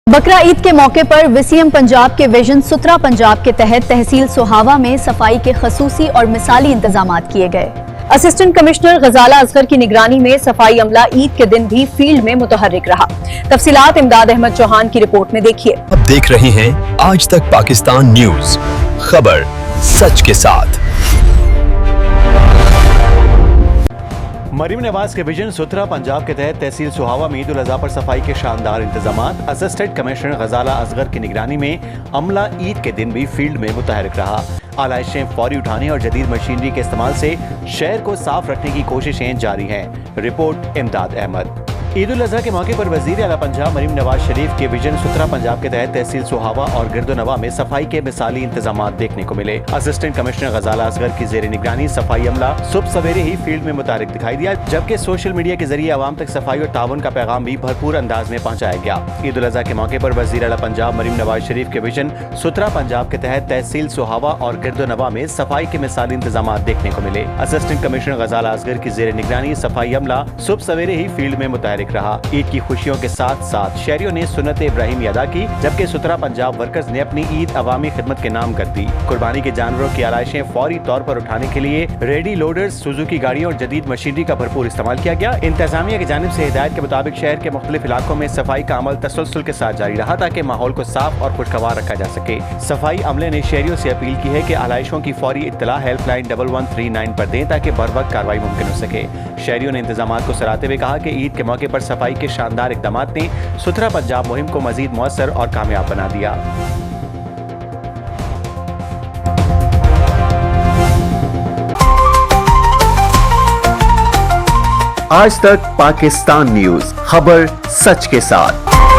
बकरा ईद के मौके पर वसीएम पंजाब के विजन सुथरा पंजाब के तहत तहसील सोहावा में सफाई के खसूसी और मिसाली इंतजाम किए गए। असिस्टेंट कमिश्नर गजाला असगर की निगरानी में सफाई अमला ईद के दिन भी फील्ड में मुतहर्रिक रहा। तफसीलात इमदाद अहमद चौहान की रिपोर्ट में देखिए। अब देख रहे हैं आज तक पाकिस्तान न्यूज, खबर सच के साथ। मरीम नवाज के विजन सुथरा पंजाब के तहत तहसील सोहावा में ईद उल अज़हा पर सफाई के शानदार इंतजाम। असिस्टेंट कमिश्नर गजाला असगर की निगरानी में अमला ईद के दिन भी फील्ड में मुतहर्रिक रहा। आलाइशें फौरी उठाने और जदीद मशीनरी के इस्तेमाल से शहर को साफ रखने की कोशिशें जारी हैं। रिपोर्ट इमदाद अहमद। ईद उल अज़हा के मौके पर वज़ीर आला पंजाब मरीम नवाज शरीफ के विजन सुथरा पंजाब के तहत तहसील सोहावा और गिरदोनवा में सफाई के मिसाली इंतजाम देखने को मिले। असिस्टेंट कमिश्नर गजाला असगर की जेर निगरानी सफाई अमला सुबह सवेरे ही फील्ड में मुतहर्रिक दिखाई दिया, जबकि सोशल मीडिया के जरिए आवाम तक सफाई और ताउन का पैगाम भी भरपूर अंदाज में पहुंचाया गया। ईद उल अज़हा के मौके पर वज़ीर आला पंजाब मरीम नवाज शरीफ के विजन सुथरा पंजाब के तहत तहसील सोहावा और गिरदोनवा में सफाई के मिसाली इंतजाम देखने को मिले। असिस्टेंट कमिश्नर गजाला असगर की जेर निगरानी सफाई अमला सुबह सवेरे ही फील्ड में मुतहर्रिक रहा। ईद की खुशियों के साथ साथ शहरियों ने सुन्नत इब्राहिमी अदा की, जबकि सुथरा पंजाब वर्कर्स ने अपनी ईद अवामी खिदमत के नाम कर दी। कुर्बानी के जानवरों की आलाइशें फौरी तौर पर उठाने के लिए रेडी लोडर्स, सुजुकी गाड़ियों और जदीद मशीनरी का भरपूर इस्तेमाल किया गया। इंतजामिया की जानिब से हिदायत के मुताबिक शहर के मुख्तलिफ इलाकों में सफाई का अमल तसलसल के साथ जारी रहा, ताकि माहौल को साफ और खुशगवार रखा जा सके। सफाई अमले ने शहरियों से अपील की है कि आलाइशों की फौरी इत्तला हेल्पलाइन 1139 पर दें, ताकि बर वक्त कार्रवाई मुमकिन हो सके। शहरियों ने इंतजामात को सराहते हुए कहा कि ईद के मौके पर सफाई के शानदार इक़दाम ने सुथरा पंजाब मुहिम को मजीद मौसर और कामयाब बना दिया। आज तक पाकिस्तान न्यूज, खबर सच के साथ।